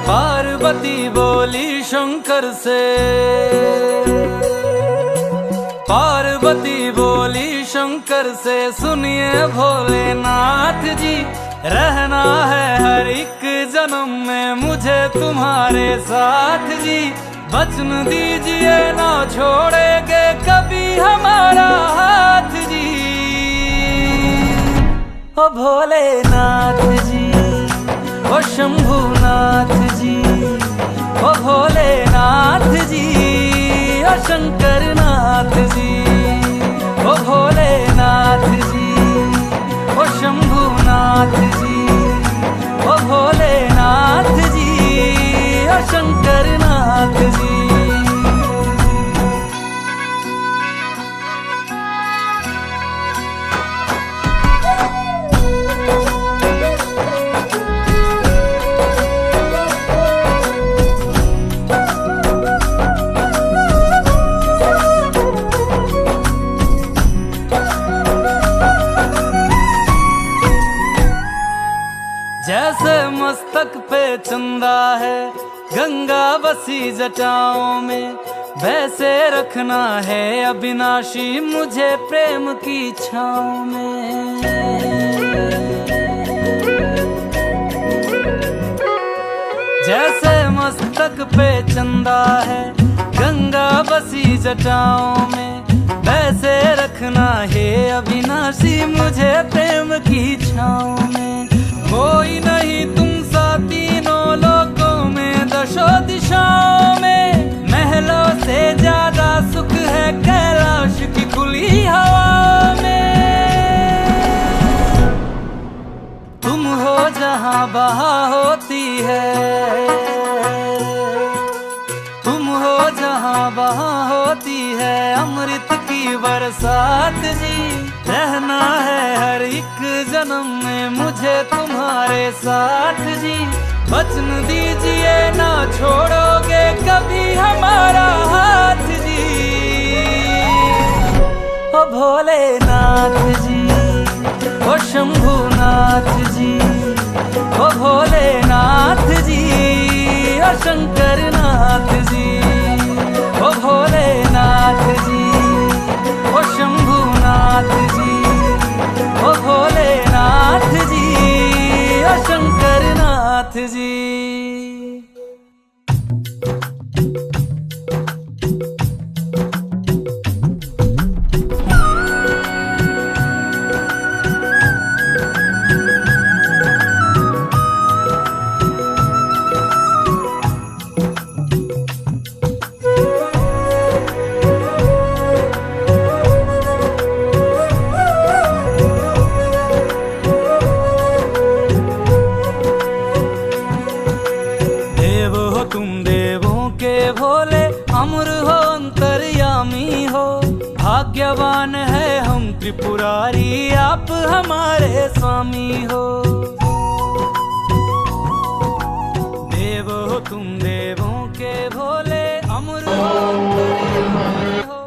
पार्वती बोली शंकर से, पार्वती बोली शंकर से, सुनिए भोलेनाथ जी, रहना है हर एक जन्म में मुझे तुम्हारे साथ जी। वचन दीजिए ना छोड़ेंगे कभी हमारा हाथ जी। ओ भोलेनाथ जी, ओ शंभुनाथ जी, ओ भोलेनाथ जी, ओ शंकरनाथ जी, ओ भोलेनाथ जी, ओ शंभुनाथ जी, ओ भोलेनाथ जी, ओ शंकरनाथ जी। जैसे मस्तक पे चंदा है गंगा बसी जटाओं में, वैसे रखना है अविनाशी मुझे प्रेम की छाँव में। जैसे मस्तक पे चंदा है गंगा बसी जटाओं में, वैसे रखना है अविनाशी मुझे प्रेम की छाँव में। कोई नहीं तुम सा तीनों लोकों में, दशों दिशाओं में, महलों से ज्यादा सुख है कैलाश की खुली हवा में। तुम हो जहां बहा होती है, तुम हो जहां बहा होती है अमृत की बरसात जी। रहना है हर एक जन्म में मुझे तुम्हारे साथ जी। वचन दीजिए ना छोड़ोगे कभी हमारा हाथ जी। ओ भोलेनाथ जी, ओ शंभुनाथ जी, ओ भोलेनाथ जी, ओ शंकरनाथ जी, ओ भोलेनाथ जी, ओ शंभुनाथ जी, ओ भोलेनाथ जी, ओ शंकरनाथ जी। अमर हो अंतर्यामी हो, भाग्यवान है हम त्रिपुरारी आप हमारे स्वामी हो। देव हो तुम देवों के भोले, अमर हो अंतर्यामी हो।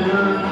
Thank you.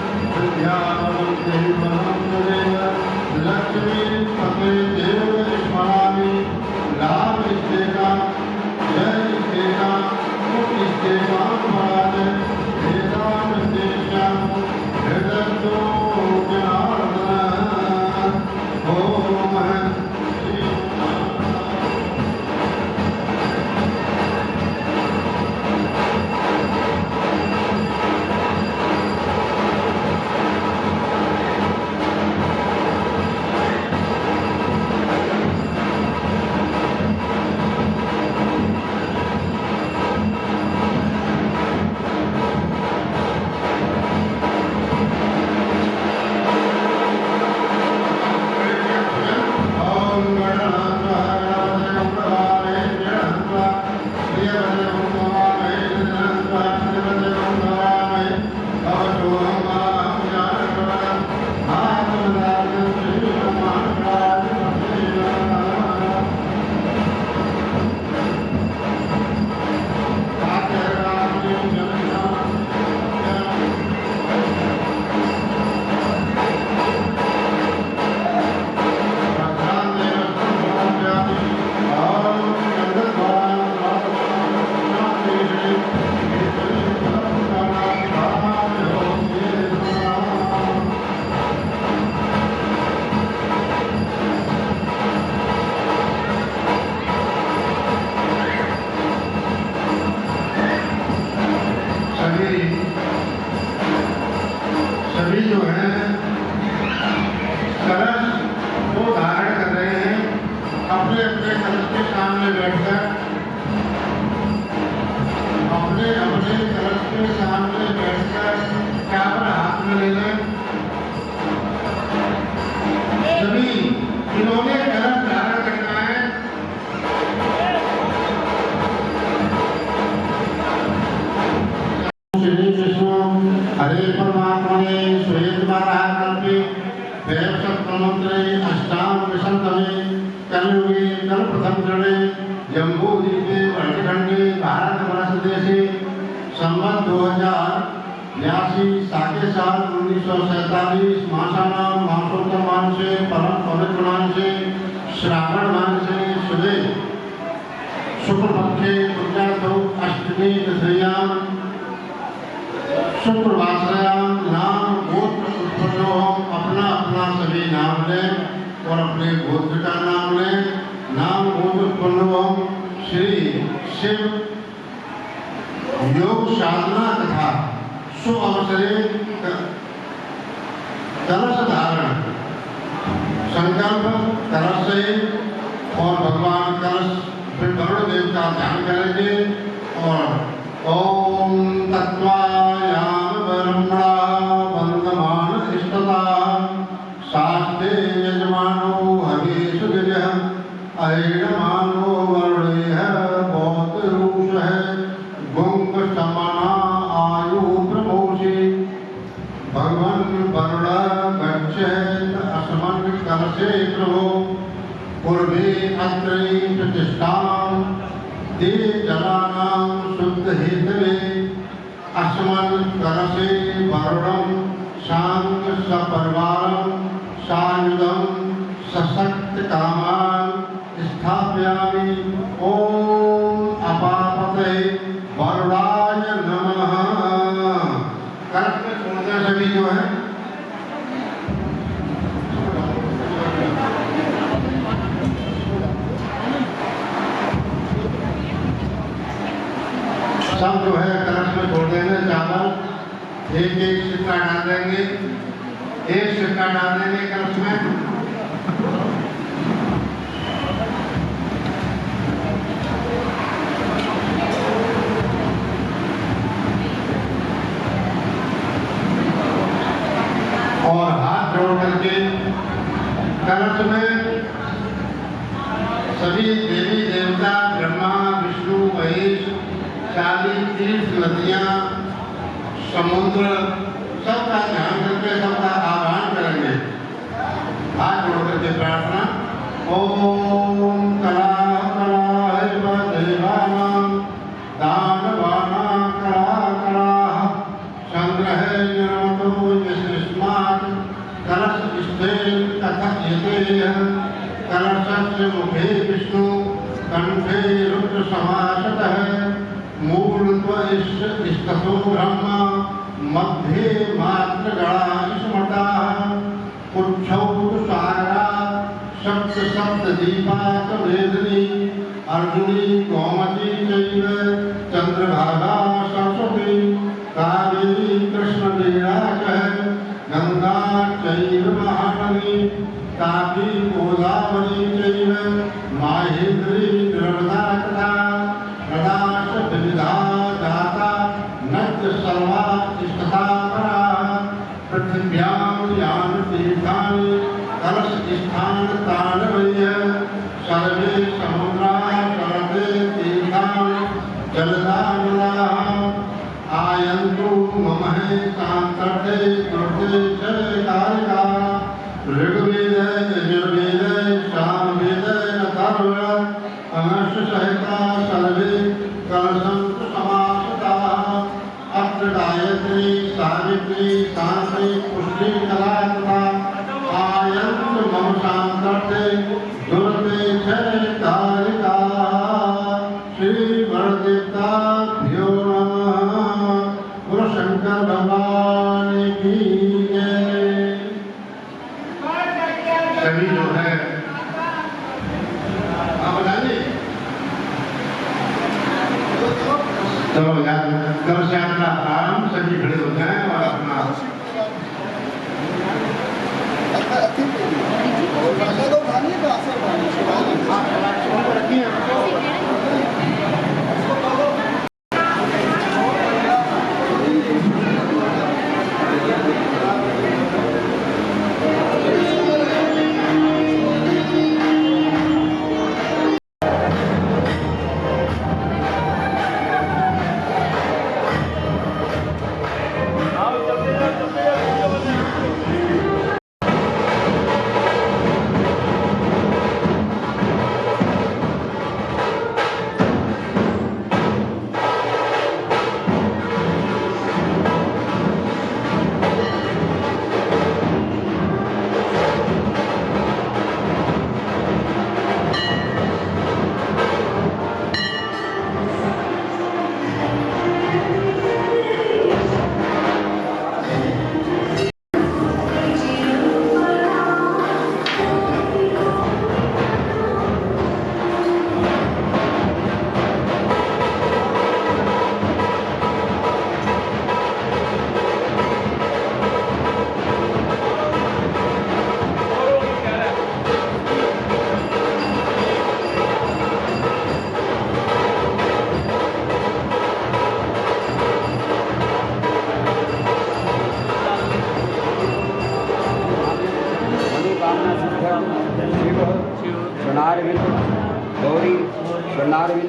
सभी जो है कलश को धारण कर रहे हैं, अपने अपने कलश के सामने बैठकर अपने अपने कलश के सामने बैठकर क्या पर हाथ में ले लें। सभी जिन्होंने कलश धारण करना है श्री विष्णु हरे परमात्मने श्वेतवाराहकल्पे वैवस्वतमन्त्रे अष्टांग विशंतमे कलयुगे कल्पप्रथम चरणे जम्बूद्वीपे वर्षखंडे भारतवर्ष देशे संवत 2082 साके साल 1947 मासानाम मासोत्तर मानसे परम पवित्र मानसे श्रावण मानसे सुदे शुक्लपक्षे पुण्यार्थो अष्टमी तिथ्यां शुक्रवासरायां नाम गोत्र उत्पन्न हो। अपना अपना सभी नाम लें और अपने गोत्र का नाम लें। नाम गोत्र उत्पन्न हो। श्री शिव योग साधना तथा शुभ अवसरे कलश धारण संकल्प कलश से और भगवान कलश फिर वरुण देव का ध्यान करेंगे और ओम तत्वायाम ब्रह्मणा वंदमान इष्टता शास्ते यजमानो हवेश दिव्य ऐडमानो वरुणेह बहुत रूष है गुंग समाना आयु प्रमोषी भगवन वरुण गच्छेत अस्मन् कलशे प्रभो पूर्वे अत्रि प्रतिष्ठां ते जलानां शुद्ध हेतवे अस्मन् कलशे वरुणं शांग सपरिवारं सायुधं सशक्त कामान् स्थापयामि। ओम अपापते वरुणाय नमः। कलश में छोड़ना सभी जो है सब जो है कलश में छोड़ देंगे। चावल एक एक सिक्का डाल देंगे, एक सिक्का डाल देंगे कलश में। और हाथ जोड़ करके कलश में सभी देवी देवता ब्रह्मा विष्णु महेश 40 तीर्थ नदियां समुद्र सबका ध्यान करके सबका आह्वान करेंगे। हाथ जोड़ करके प्रार्थना। ओम कला कला देवानां दानवानां कला कला संग्रह निर्मतो यस्मात् कलश स्थिर कथयते कलशस्य मुखे विष्णु कंठे रुद्र समासतः मूलत्वस्ततो ब्रह्म मध्ये मात्र गणा स्मृता पुच्छौ सारा सप्त सप्त दीपाक वेदनी अर्जुनी गोमती चैव चंद्रभागा सरस्वती कावेरी कृष्णवीरा च गंगा चैव महानदी तापी गोदावरी चैव माहेन्द्री नर्मदा तथा प्रदाश विविधा दाता नद्य सर्वा इष्टता परा पृथिव्यां यानि तीर्थानि कलश स्थान ताण्डवय्य सर्वे समुद्रा सर्वे तीर्थानि जलदानलाः आयन्तु मम हे सान्तर्थे दुर्गे च कारिका ऋग्वेद यजुर्वेद सामवेद अथर्व अनश्च सहिता सर्वे कलशन्तु समासताः अत्र गायत्री सावित्री शान्ति पुष्टि कला तथा आयन्तु मम सान्तर्थे दुर्गे च कारिका। श्री वरदेवताभ्यो नमः। गुरु शंकर भगवान की जय। सभी जो है आप बताइए। चलो यार कलश यात्रा आरंभ। सभी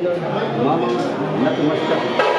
मम नतमस्तक।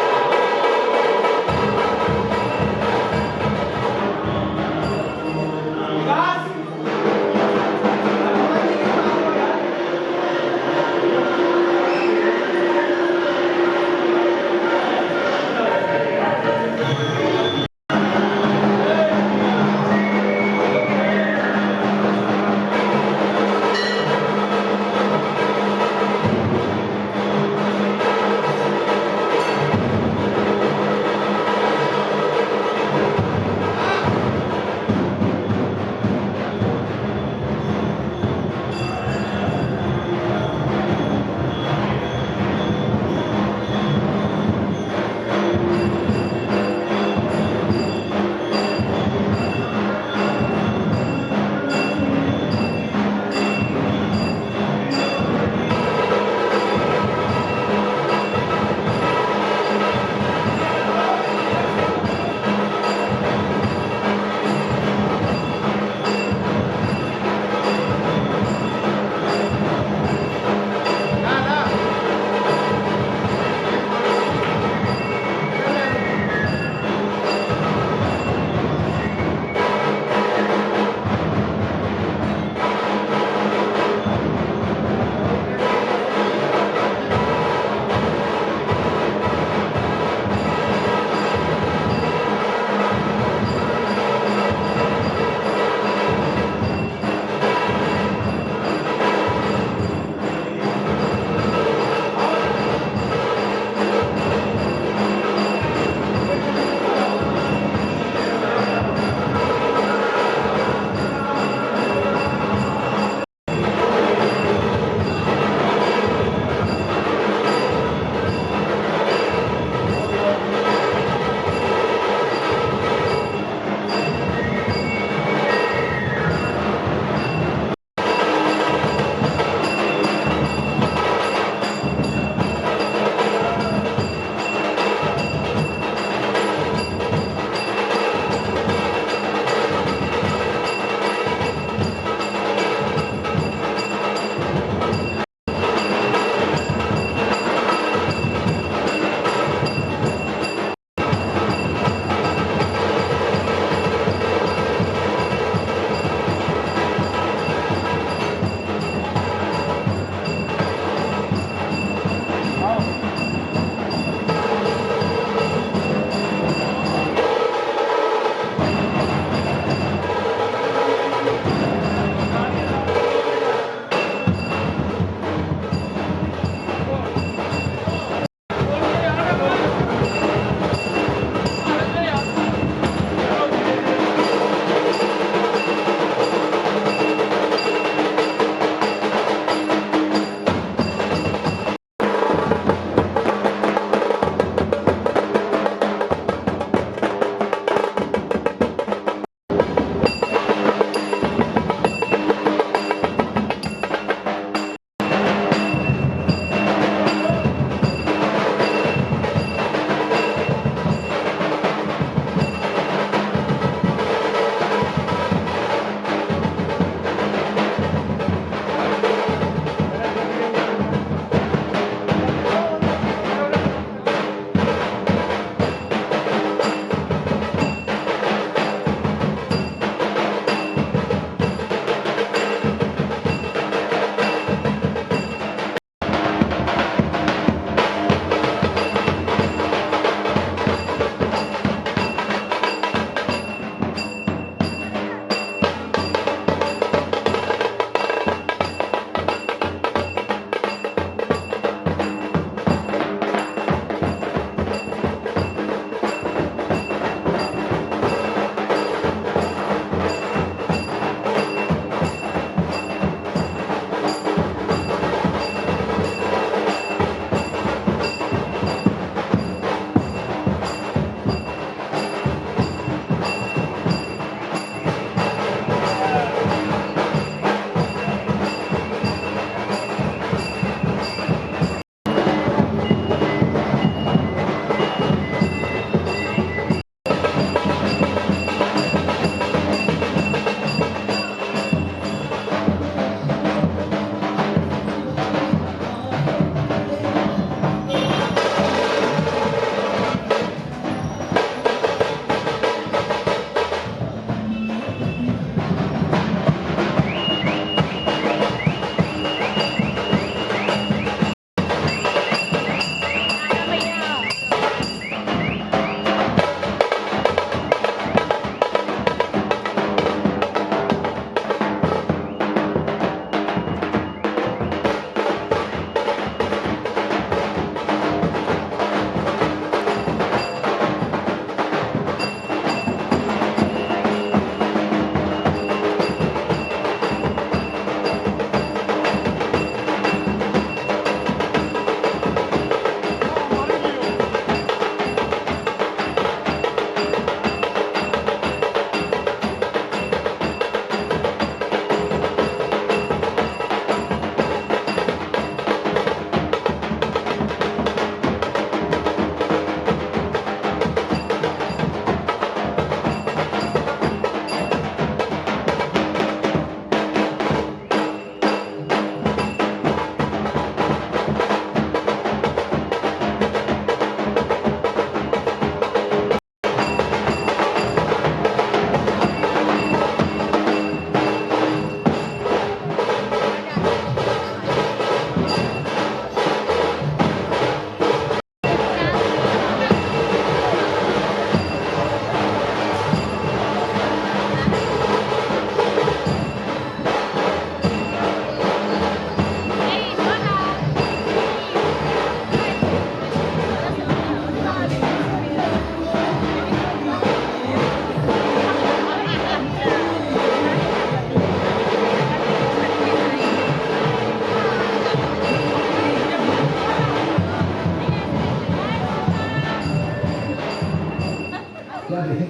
जी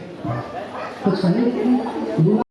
कुछ नहीं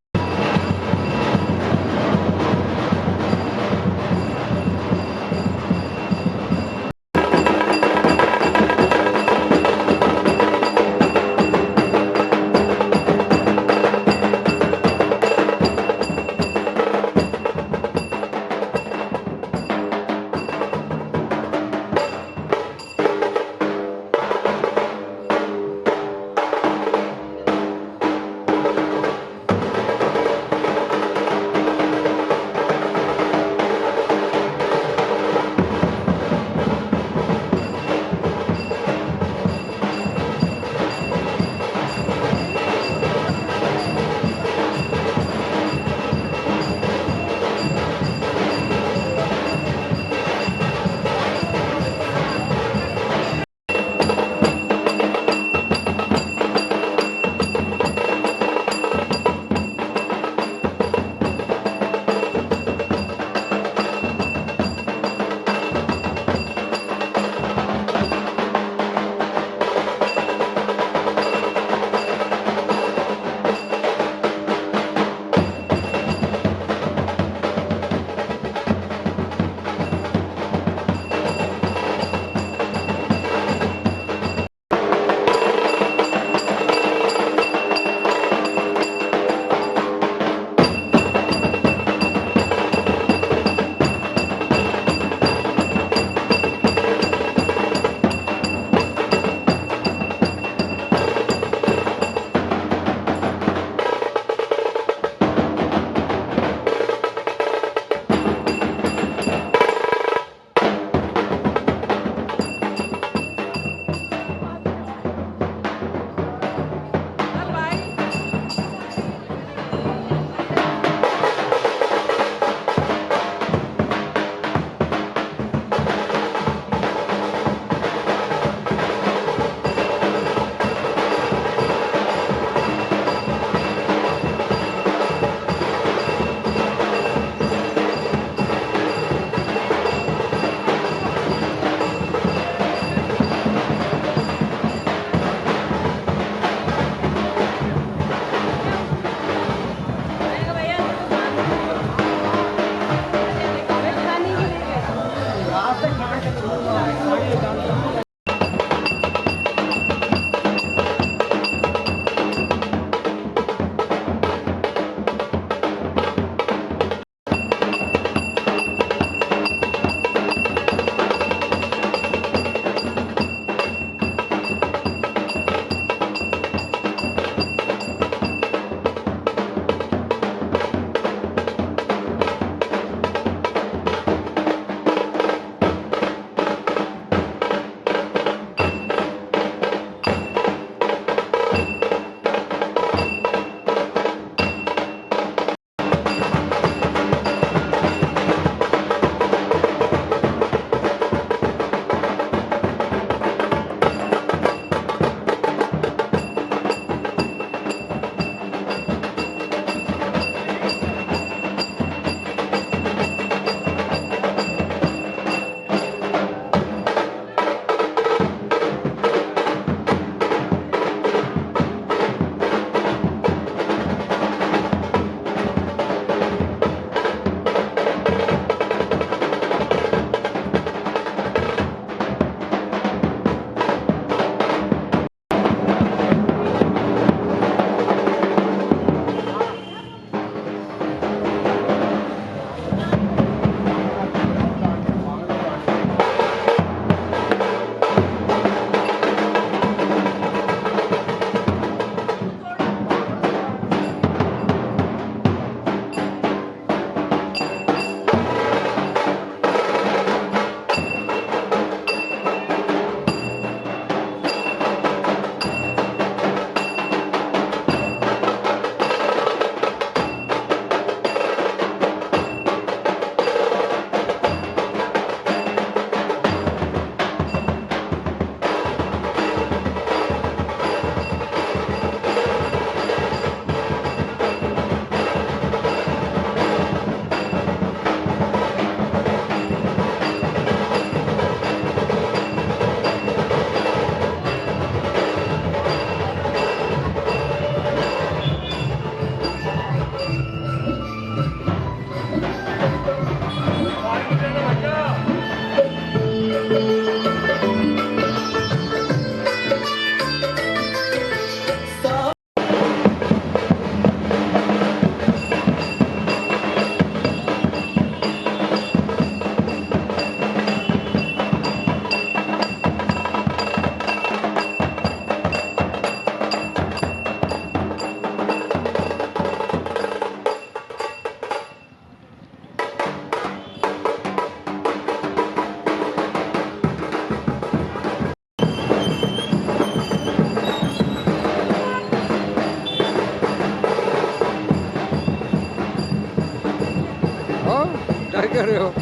कर रहे हो?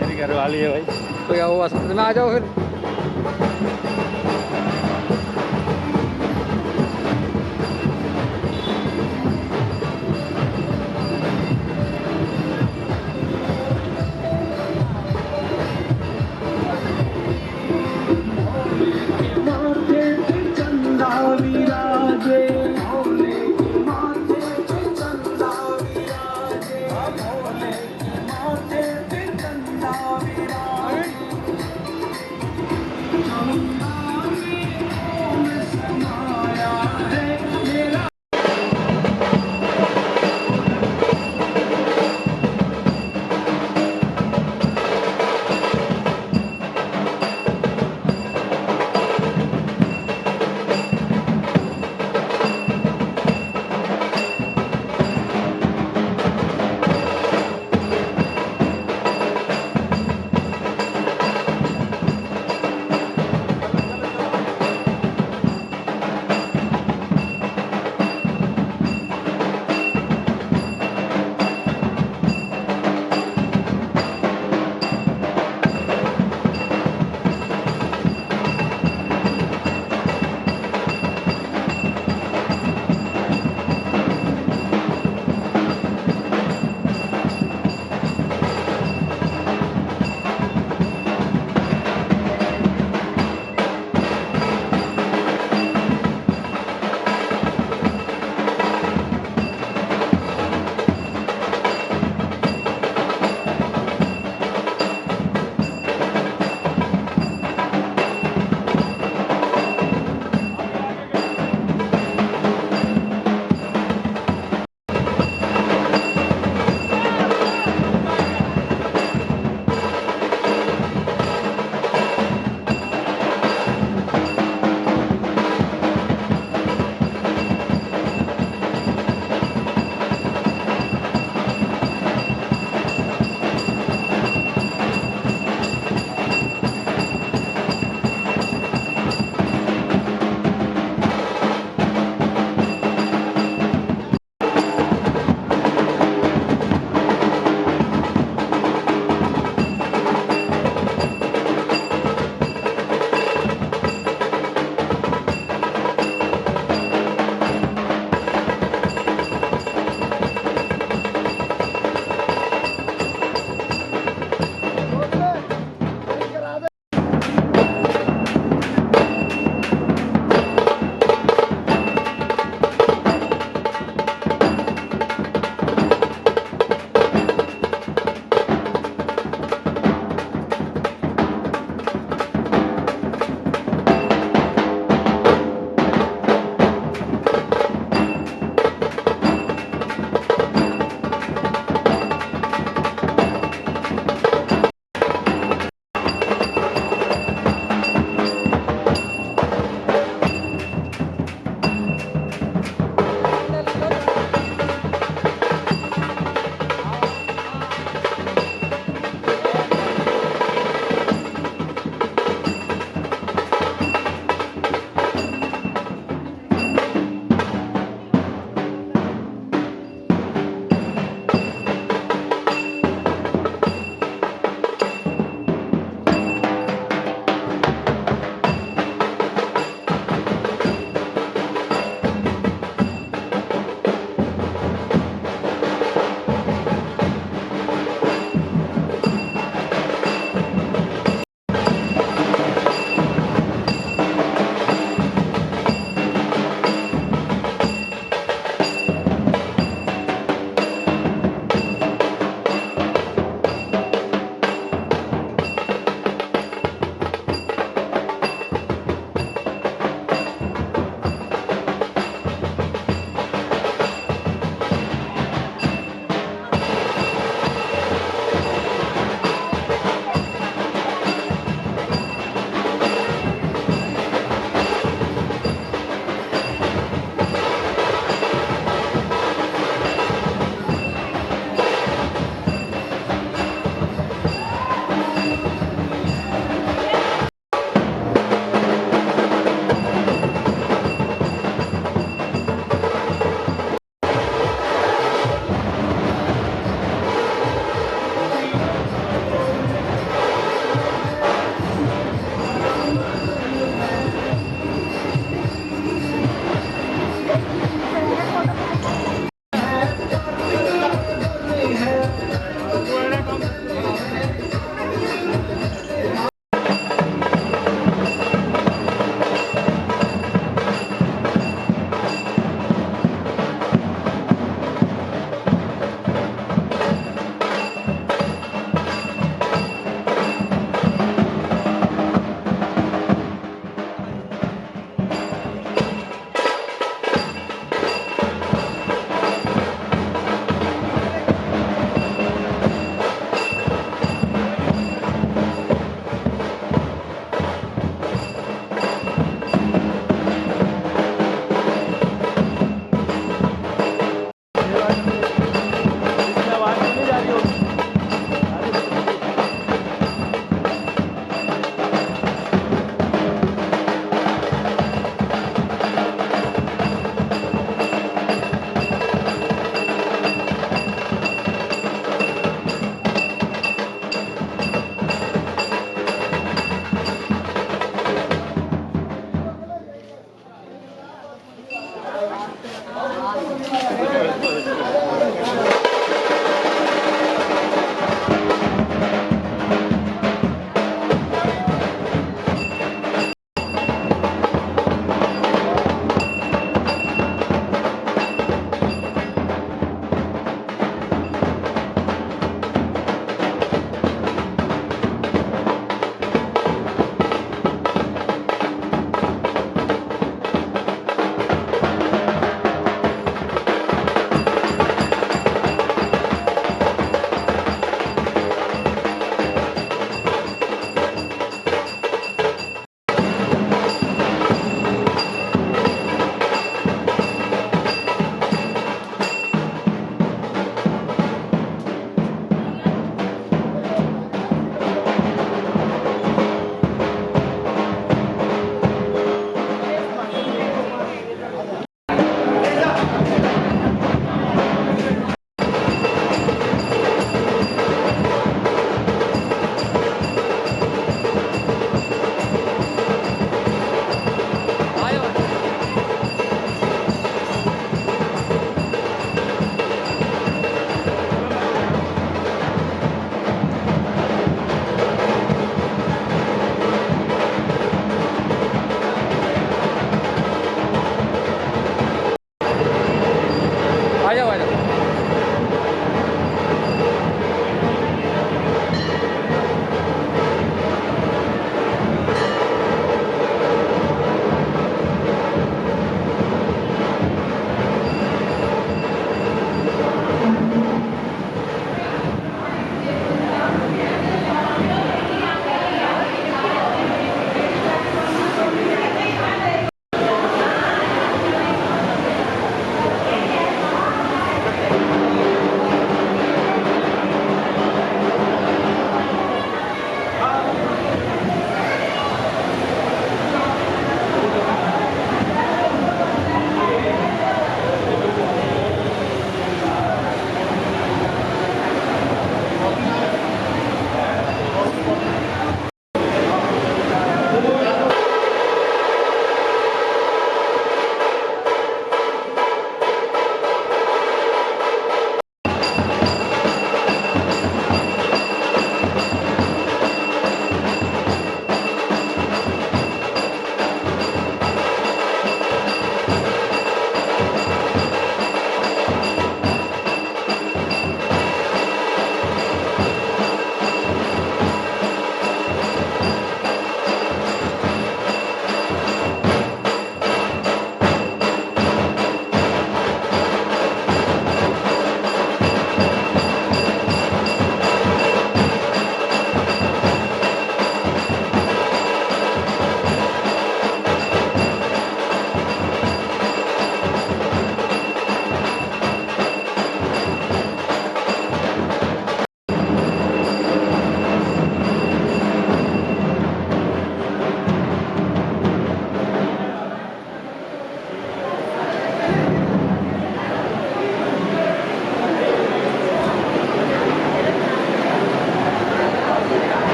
मेरी घरवाली है भाई। तो क्या हुआ, साथ में आ जाओ फिर।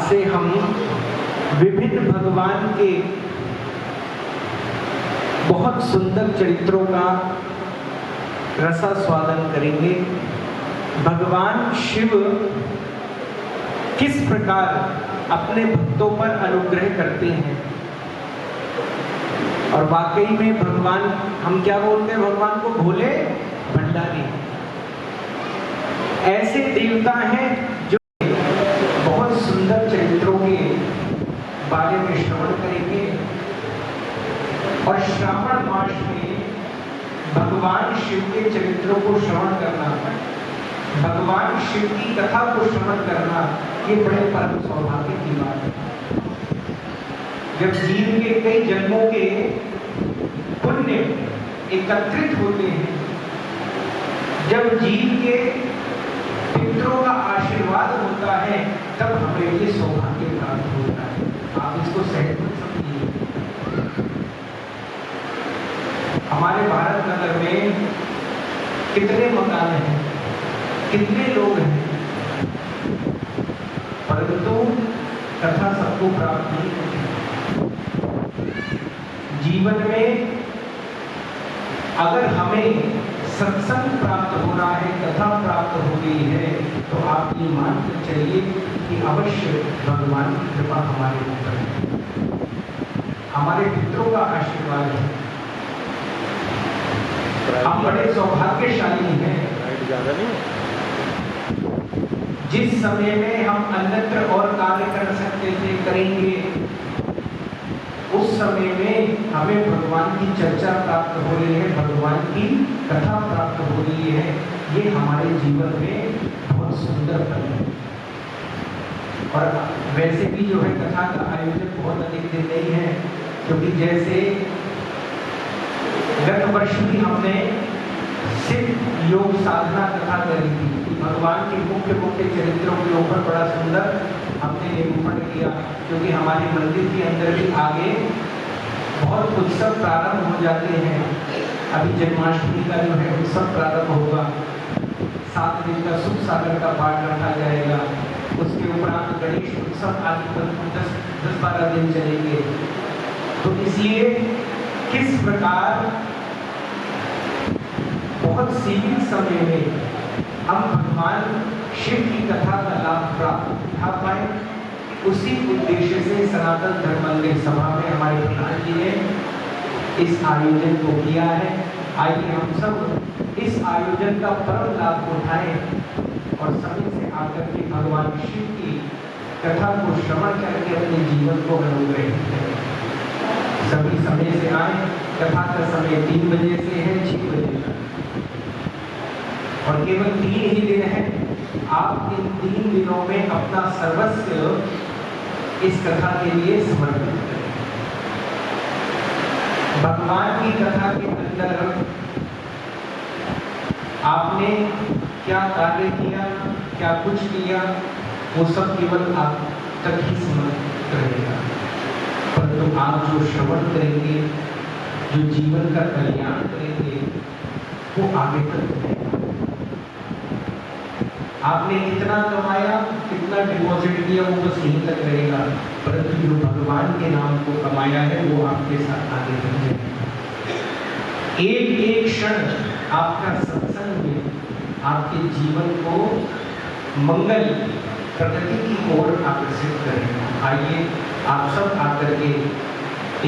से हम विभिन्न भगवान के बहुत सुंदर चरित्रों का रसास्वादन करेंगे। भगवान शिव किस प्रकार अपने भक्तों पर अनुग्रह करते हैं और वाकई में भगवान, हम क्या बोलते हैं भगवान को, भोले भंडारी। देवता हैं जो बहुत सुंदर चरित्रों के बारे में श्रवण करेंगे। और श्रावण मास में भगवान शिव के चरित्रों को श्रवण करना, भगवान शिव की कथा को श्रवण करना, ये बड़े परम सौभाग्य की बात है। जब जीव के कई जन्मों के पुण्य एकत्रित होते हैं, जब जीव के पितरों का आशीर्वाद होता है, तब हमें ये सौभाग्य प्राप्त होता है। आप इसको सहज मत समझिए। हमारे भारत नगर में कितने मकान हैं, कितने लोग हैं, परंतु कथा सबको प्राप्त नहीं होती। जीवन में अगर हमें सत्संग प्राप्त हो रहा है, कथा प्राप्त हो गई है, तो आप ये मान कर चलिए कि अवश्य भगवान की कृपा हमारे ऊपर है, हमारे पितरों का आशीर्वाद है। हम बड़े सौभाग्यशाली हैं। जिस समय में हम अन्यत्र और कार्य कर सकते थे, करेंगे, उस समय में हमें भगवान की चर्चा प्राप्त हो रही है, भगवान की कथा प्राप्त हो रही है। ये हमारे जीवन में बहुत सुंदर पल है। और वैसे भी जो है कथा का आयोजन बहुत अधिक दिन नहीं है, क्योंकि जैसे गत वर्ष भी हमने सिर्फ योग साधना कथा करी थी, भगवान के मुख्य मुख्य चरित्रों के ऊपर बड़ा सुंदर हमने निरूपण किया। क्योंकि हमारे मंदिर के अंदर भी आगे बहुत उत्सव प्रारंभ हो जाते हैं। अभी जन्माष्टमी का जो है उत्सव प्रारंभ होगा, 7 दिन का सुख सागर का पाठ रखा जाएगा, उसके उपरांत गणेश उत्सव आदि 10-12 दिन चलेंगे। तो इसलिए किस प्रकार बहुत सीमित समय में हम भगवान शिव की कथा का लाभ प्राप्त उठा पाए, उसी उद्देश्य से सनातन धर्म मंदिर सभा में हमारे प्रधान जी ने इस आयोजन को किया है। आइए हम सब इस आयोजन का परम लाभ उठाएं और समय से आकर के भगवान शिव की कथा को श्रवण करके अपने जीवन को अनुग्रहित करें। सभी समय से आए। कथा का समय 3 बजे से है 6 बजे तक, और केवल 3 ही दिन है। आप इन 3 दिनों में अपना सर्वस्व इस कथा के लिए समर्पित करें। भगवान की कथा के अंदर आपने क्या कार्य किया, क्या कुछ किया, वो सब केवल आप तक ही सीमित रहेगा। परंतु आप जो श्रवण करेंगे, जो जीवन का कल्याण करेंगे, वो आगे तक रहेगा। आपने कितना कमाया, कितना डिपॉजिट किया, वो बस यहीं तक रहेगा। परंतु जो भगवान के नाम को कमाया है, वो आपके साथ आगे बढ़ जाएगा। एक एक क्षण आपका सत्संग में आपके जीवन को मंगल प्रगति की ओर आकर्षित करेगा। आइए आप सब आकर के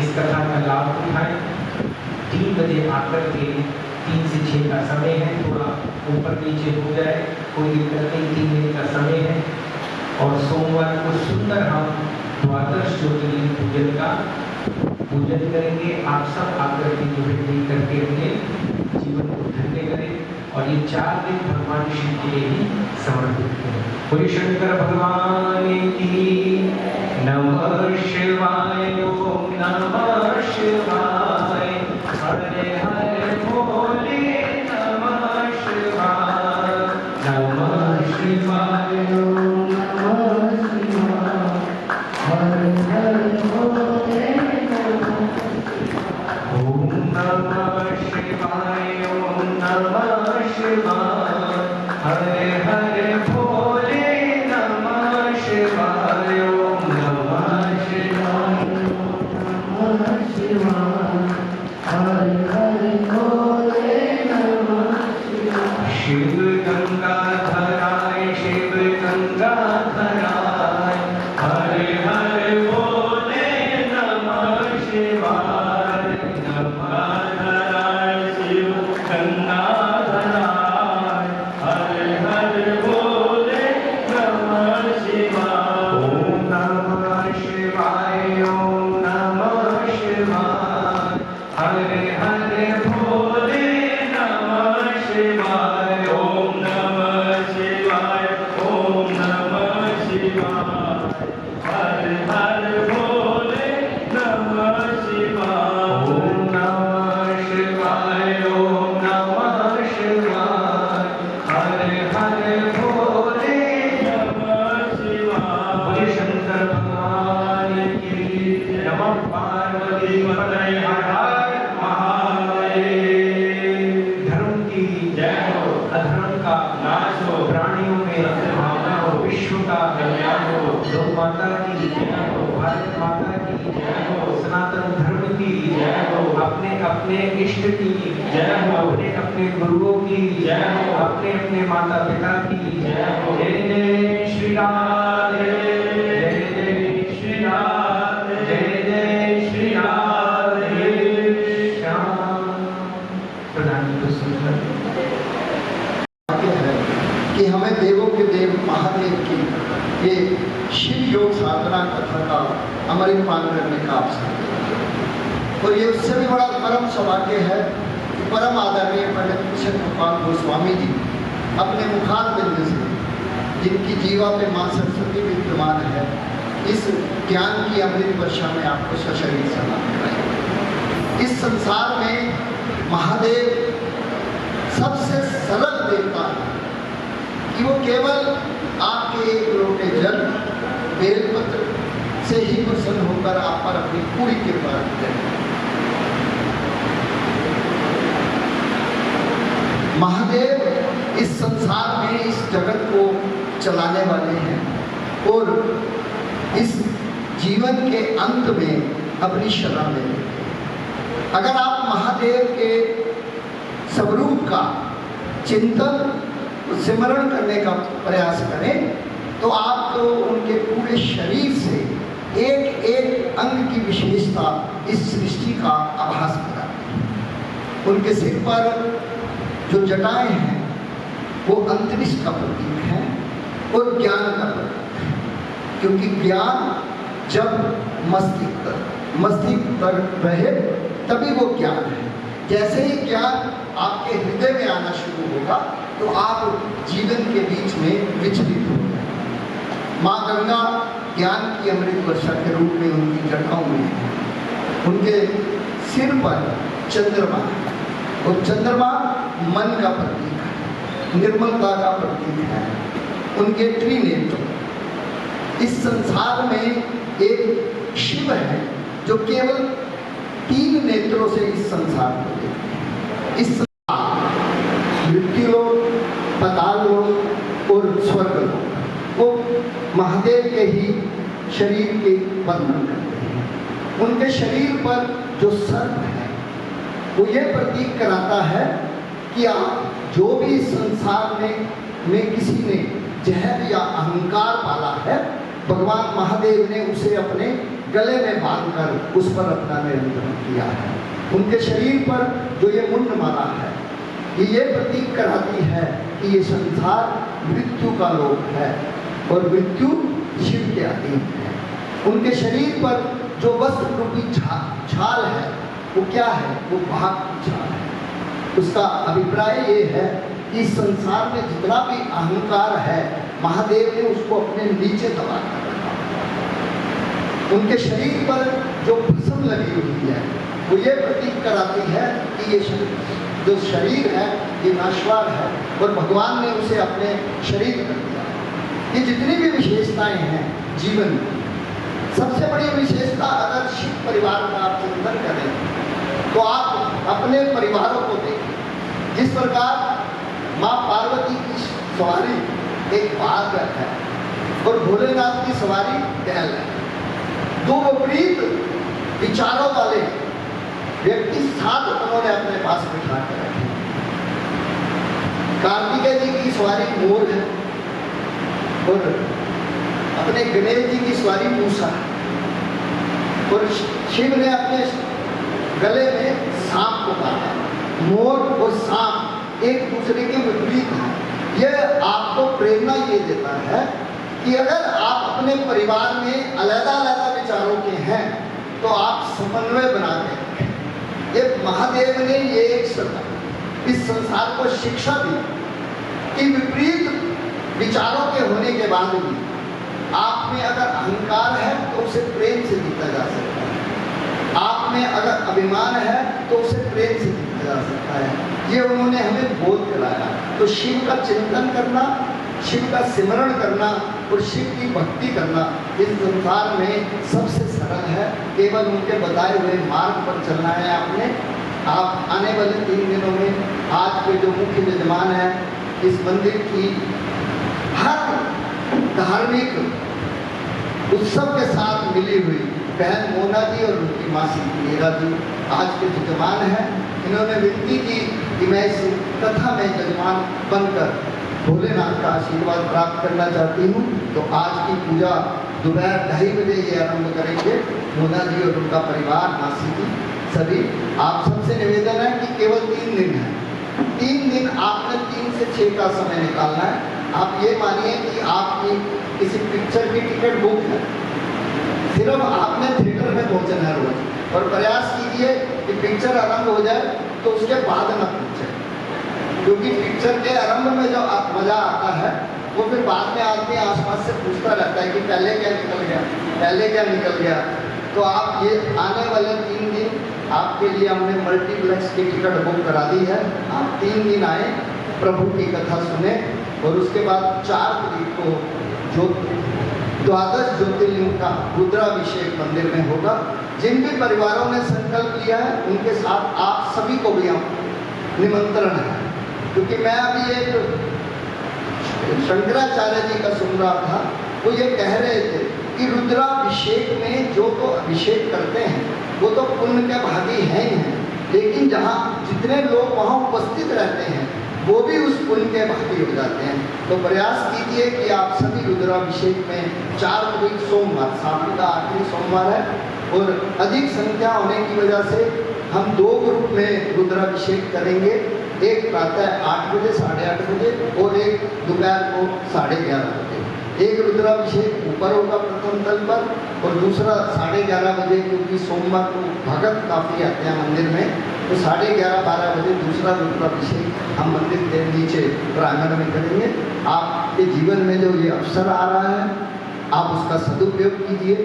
इस कथा का लाभ उठाएं। 3 बजे आकर के 3 से 6 का समय है, थोड़ा ऊपर नीचे हो जाए कोई दिक्कत नहीं, 3 दिन का समय है। और सोमवार को सुंदर हम द्वादश ज्योतिर्लिंग पूजन का पूजन करेंगे। आप सब आकर के जो है करके अपने जीवन को धन्य करें और ये 4 दिन भगवान शिव के लिए ही समर्पित करें। बोलिए शंकर भगवान की नमः शिवाय। ओम नमः शिवाय। हरे हरे भोले नमः शिवाय। नमः शिवाय। ओम नमः शिवाय। हरे हरे भोले ओम नमः शिवाय। ओम नमः शिवाय। हरे हरे भोले नमः शिवाय। ओम नमः शिवाय। नमः शिवाय। हरे हरे भोले नमः शिवाय। शिव गंगा धराय। शिव गंगा धराय। हरे हरे भोले नमः शिवाय। नमः धराय। शिव गंगा धराय। हरे हरे भोले का कल्याण हो, गौ माता की जय हो, भारत माता की जय हो, सनातन धर्म की जय हो, अपने अपने इष्ट की जय हो, अपने अपने गुरुओं की जय हो, अपने अपने माता पिता की जय हो। जय जय श्री राम, जय जय श्री राम, जय जय श्री राम, जय श्याम। प्रधान जी को सुनकर कि हमें देवों के देव महादेव की ये शिव योग साधना कथा का अमृत पान करने का अवसर है। और ये उससे भी बड़ा परम सौभाग्य है कि परम आदरणीय पंडित कृष्ण गोपाल गोस्वामी जी अपने मुखारबिंद से, जिनकी जीवा पे माँ सरस्वती विद्यमान है, इस ज्ञान की अमृत वर्षा में आपको सशरीर सलाम कराएंगे। इस संसार में महादेव सबसे सरल देवता है कि वो केवल आपके एक लोटे जल बेलपत्र से ही प्रसन्न होकर आप पर अपनी पूरी कृपा रखते हैं। महादेव इस संसार में इस जगत को चलाने वाले हैं और इस जीवन के अंत में अपनी शरण लेते हैं। अगर आप महादेव के स्वरूप का चिंतन सिमरण करने का प्रयास करें तो आपको उनके पूरे शरीर से एक एक अंग की विशेषता इस सृष्टि का आभास कराती है। उनके सिर पर जो जटाएं हैं वो अंतरिक्ष का प्रतीक है और ज्ञान का प्रतीक है, क्योंकि ज्ञान जब मस्तिष्क पर रहे तभी वो ज्ञान है। जैसे ही ज्ञान आपके हृदय में आना शुरू होगा तो आप जीवन के बीच में विचलित हो गए। माँ गंगा ज्ञान की अमृत वर्षा के रूप में उनकी जटाओं में है। उनके सिर पर चंद्रमा है और चंद्रमा मन का प्रतीक है, निर्मलता का प्रतीक है। उनके त्रिनेत्र, इस संसार में एक शिव है जो केवल 3 नेत्रों से इस संसार को देखते हैं। इस मृत्युलोक, पाताललोक और स्वर्गलोक को महादेव के ही शरीर के वर्णन करते हैं। उनके शरीर पर जो सर्प है वो ये प्रतीक कराता है कि आप जो भी संसार में किसी ने जहर या अहंकार पाला है, भगवान महादेव ने उसे अपने गले में बांधकर उस पर अपना नियंत्रण किया है। उनके शरीर पर जो ये मुंड माला है ये प्रतीक कराती है कि ये संसार मृत्यु का लोक है और मृत्यु शिव के अधीन है। उनके शरीर पर जो वस्त्र रूपी छाल है वो क्या है? वो भाग की छाल है। उसका अभिप्राय ये है कि संसार में जितना भी अहंकार है महादेव ने उसको अपने नीचे दबा कर रखा। उनके शरीर पर जो भस्म लगी हुई है वो ये प्रतीक कराती है कि ये जो शरीर है ये नाशवान है और भगवान ने उसे अपने शरीर कर दिया। ये जितनी भी विशेषताएं हैं जीवन की, सबसे बड़ी विशेषता अगर शिव परिवार का आप चिंतन करें तो आप अपने परिवारों को देखें। जिस प्रकार माँ पार्वती की सवारी एक बाघ है और भोलेनाथ की सवारी बैल है। 2 विपरीत विचारों वाले व्यक्ति साथ उन्होंने अपने पास बिठा कर रखे। कार्तिकेय जी की सवारी मोर है और अपने गणेश जी की सवारी मूसा है और शिव ने अपने गले में सांप को बांधा। मोर और सांप एक दूसरे के विपरीत हैं। यह आपको प्रेरणा ये देता है कि अगर आप अपने परिवार में अलग-अलग विचारों के हैं तो आप समन्वय बना के रखें। ये महादेव ने ये इस संसार को शिक्षा दी कि विपरीत विचारों के होने के बाद भी आप में अगर अहंकार है तो उसे प्रेम से जीता जा सकता है। आप में अगर अभिमान है तो उसे प्रेम से जीता जा सकता है। ये उन्होंने हमें बोध कराया। तो शिव का चिंतन करना, शिव का सिमरण करना और शिव की भक्ति करना इस संसार में सबसे सरल है। केवल उनके बताए हुए मार्ग पर चलना है आपने। आप आने वाले 3 दिनों में आज के जो मुख्य यजमान है इस मंदिर की हर धार्मिक उत्सव के साथ मिली हुई बहन मोना जी और उनकी मासी मीरा जी आज के जजमान हैं। इन्होंने विनती की कि मैं इस कथा में जजमान बनकर भोलेनाथ का आशीर्वाद प्राप्त करना चाहती हूँ। तो आज की पूजा दोपहर 2:30 बजे ये आरंभ करेंगे। मोना जी और उनका परिवार, मासी जी, सभी आप सबसे निवेदन है कि केवल 3 दिन है। 3 दिन आपने 3 से 6 का समय निकालना है। आप ये मानिए कि आपकी किसी पिक्चर की टिकट बुक है, सिर्फ आपने थिएटर में पहुंचना है रोज, और प्रयास कीजिए कि पिक्चर आरंभ हो जाए तो उसके बाद न पहुंचे, क्योंकि पिक्चर के आरंभ में जो मजा आता है वो फिर बाद में आदमी आसपास से पूछता रहता है कि पहले क्या निकल गया, पहले क्या निकल गया। तो आप ये आने वाले 3 दिन आपके लिए हमने मल्टीप्लेक्स की टिकट बुक करा दी है। आप 3 दिन आए, प्रभु की कथा सुने, और उसके बाद 4 तारीख को जो 12 ज्योतिर्लिंग का रुद्राभिषेक मंदिर में होगा। जिन भी परिवारों ने संकल्प लिया है उनके साथ आप सभी को भी हम निमंत्रण है, क्योंकि मैं अभी एक शंकराचार्य जी का सुन रहा था, वो ये कह रहे थे कि रुद्राभिषेक में जो तो अभिषेक करते हैं वो तो पुण्य के भागी हैं ही हैं, लेकिन जहाँ जितने लोग वहाँ उपस्थित रहते हैं वो भी उस पुण्य के भागी हो जाते हैं। तो प्रयास कीजिए कि आप सभी रुद्राभिषेक में 4 तारीख सोमवार, सावन का आखिरी सोमवार है, और अधिक संख्या होने की वजह से हम 2 ग्रुप में रुद्राभिषेक करेंगे। एक प्रातः 8 बजे, 8:30 बजे, और एक दोपहर को 11:30 बजे। एक रुद्राभिषेक ऊपर होगा प्रथम तल पर, और दूसरा 11:30 बजे, क्योंकि सोमवार को भगत काफ़ी आते हैं मंदिर में, तो 11:30-12 बजे दूसरा रुद्राभिषेक हम मंदिर के नीचे प्रांगण में करेंगे। आपके जीवन में जो ये अवसर आ रहा है आप उसका सदुपयोग कीजिए,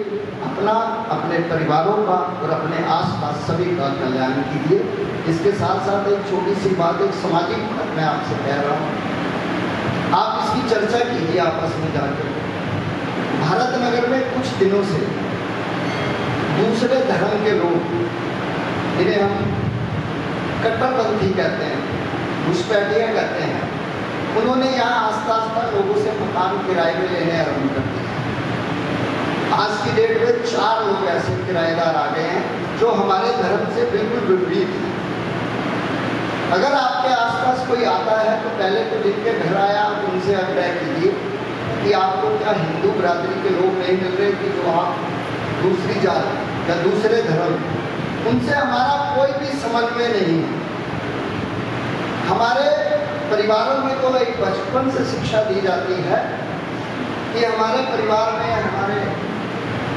अपना, अपने परिवारों का और अपने आसपास सभी का कल्याण कीजिए। इसके साथ साथ एक छोटी सी बात, एक सामाजिक बात मैं आपसे कह रहा हूँ, आप इसकी चर्चा कीजिए आपस में जाकर। भारत नगर में कुछ दिनों से दूसरे धर्म के लोग, जिन्हें हम कट्टरपंथी कहते हैं, घुसपैठियाँ कहते हैं, उन्होंने यहाँ आस्ता आस्ता लोगों से मकान किराए में लेने आरम्भ कर दिए। आज की डेट में 4 लोग ऐसे किराएदार आ गए हैं जो हमारे धर्म से बिल्कुल विपरीत हैं। अगर आपके आसपास कोई आता है तो पहले तो जिनके घर आया आप उनसे आग्रह कीजिए कि आपको क्या हिंदू बिरादरी के लोग नहीं मिल रहे कि जो आप दूसरी जात या दूसरे धर्म, उनसे हमारा कोई भी समन्वय नहीं है। हमारे परिवारों में तो एक बचपन से शिक्षा दी जाती है कि हमारे परिवार में हमारे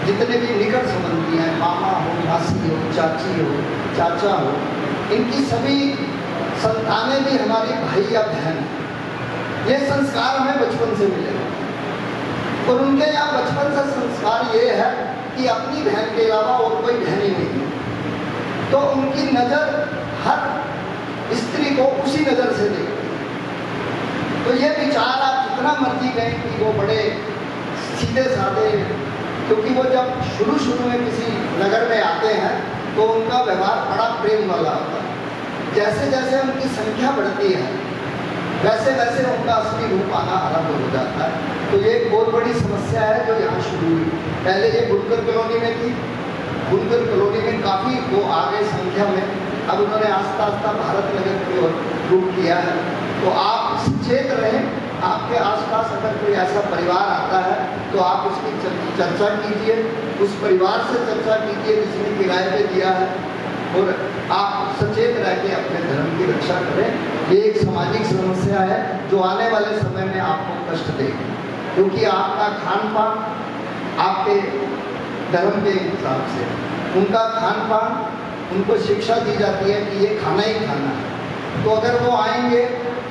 जितने भी निकट संबंधी हैं, मामा हो, मासी हो, चाची हो, चाचा हो, इनकी सभी संतानें भी हमारी भाई या बहन। ये संस्कार हमें बचपन से मिले, और उनके यहाँ बचपन से संस्कार ये है कि अपनी बहन के अलावा और कोई बहन ही नहीं है। तो उनकी नज़र हर स्त्री को उसी नज़र से देखती है। तो ये विचार आप जितना मर्जी कहें कि वो बड़े सीधे साधे, क्योंकि वो जब शुरू में किसी नगर में आते हैं तो उनका व्यवहार बड़ा प्रेम वाला होता है। जैसे जैसे उनकी संख्या बढ़ती है वैसे वैसे उनका असली रूप आना आरंभ हो जाता है। तो ये एक बहुत बड़ी समस्या है जो यहाँ शुरू हुई। पहले ये बुनकर कॉलोनी में थी, बुनकर कॉलोनी में काफ़ी वो आ गए संख्या में, अब उन्होंने आस्ता आस्ता भारत नगर की ओर रुख किया है। तो आप सचेत रहें, आपके आसपास अगर कोई ऐसा परिवार आता है तो आप उसकी चर्चा कीजिए, उस परिवार से चर्चा कीजिए जिसने किराए पे दिया है, और आप सचेत रह के अपने धर्म की रक्षा करें। ये एक सामाजिक समस्या है जो आने वाले समय में आपको कष्ट देगी, क्योंकि आपका खान पान आपके धर्म के हिसाब से, उनका खान पान, उनको शिक्षा दी जाती है कि ये खाना ही खाना है। तो अगर वो आएंगे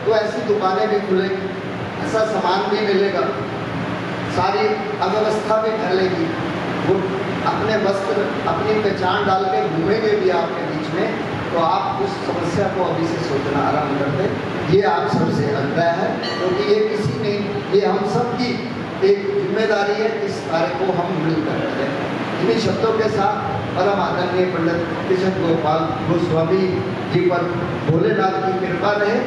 तो ऐसी दुकानें भी खुलेगी, ऐसा सामान भी मिलेगा, सारी अव्यवस्था भी फैलेगी, वो अपने वस्त्र अपनी पहचान डाल के घूमेंगे भी आपके बीच में। तो आप उस समस्या को अभी से सोचना आरम्भ कर दें। ये आप सबसे आग्रह है, क्योंकि ये किसी ने, ये हम सब की एक जिम्मेदारी है, इस कार्य को हम मिलकर करें। इन्हीं शब्दों के साथ परम आदरणीय पंडित कृष्ण गोपाल गोस्वामी जी पर भोलेनाथ की कृपा रहे।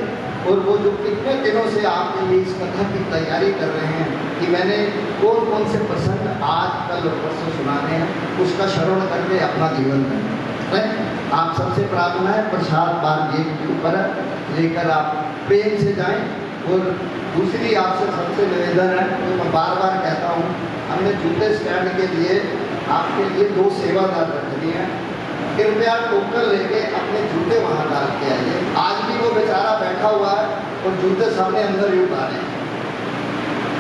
और वो जो कितने दिनों से आपके लिए इस कथा की तैयारी कर रहे हैं कि मैंने कौन कौन से प्रसंग आज कल और परसों सुनाने हैं, उसका श्रवण करके अपना जीवन में आप सबसे प्रार्थना है प्रसाद बार गेट के ऊपर लेकर आप प्रेम से जाएं। और दूसरी आपसे सबसे निवेदन है, तो मैं बार बार कहता हूँ, हमने जूते स्टैंड के लिए आपके लिए 2 सेवादार रख दिए हैं। कृपया टोकन लेके अपने जूते वहाँ डाल के आइए। आज भी वो बेचारा बैठा हुआ है और जूते सामने अंदर ही उतारे,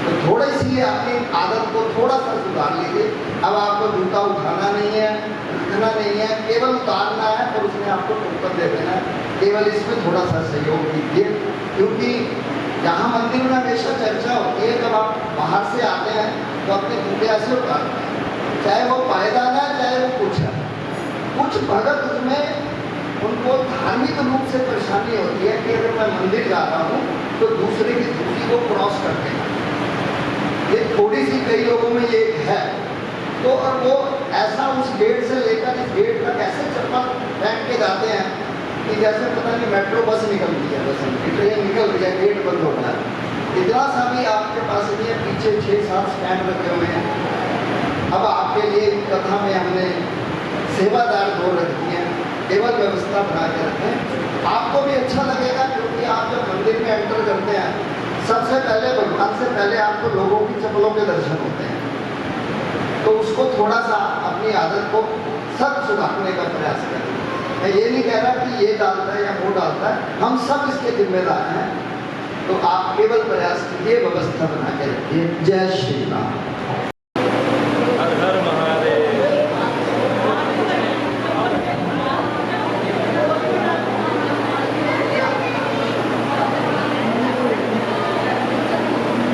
तो थोड़ी सी अपनी आदत को थोड़ा सा सुधार लीजिए। अब आपको जूता उठाना नहीं है, रखना नहीं है, केवल उतारना है और उसमें आपको टोकन दे देना है। केवल इसमें थोड़ा सा सहयोग कीजिए, क्योंकि यहाँ मंदिर में हमेशा चर्चा होती है, जब आप बाहर से आते हैं तो अपने जूते ऐसे उतारते हैं, चाहे वो पायदान है चाहे वो कुछ है। कुछ भगत उसमें उनको धार्मिक रूप से परेशानी होती है कि अगर मैं मंदिर जा रहा हूँ तो दूसरे की धुरी को क्रॉस करते हैं, ये थोड़ी सी कई लोगों में ये है। तो अब वो ऐसा उस गेट से लेकर इस गेट तक ऐसे चप्पल पहन के जाते हैं कि जैसे पता नहीं मेट्रो बस निकलती है, बस ट्रेन निकल रही है, गेट बंद हो रहा है। इतना सा भी आपके पास नहीं है, पीछे 6-7 स्टैंड रखे हुए हैं। अब आपके लिए कथा में हमने सेवादार 2 रख दिए हैं, केवल व्यवस्था बना के रखें, आपको भी अच्छा लगेगा। क्योंकि आप जब मंदिर में एंटर करते हैं, सबसे पहले भगवान से पहले आपको लोगों की चप्पलों के दर्शन होते हैं, तो उसको थोड़ा सा अपनी आदत को सब सुधारने का प्रयास करें। मैं ये नहीं कह रहा कि ये डालता है या वो डालता है, हम सब इसके जिम्मेदार हैं। तो आप केवल प्रयास कीजिए, व्यवस्था बना के रखिए। जय श्री राम।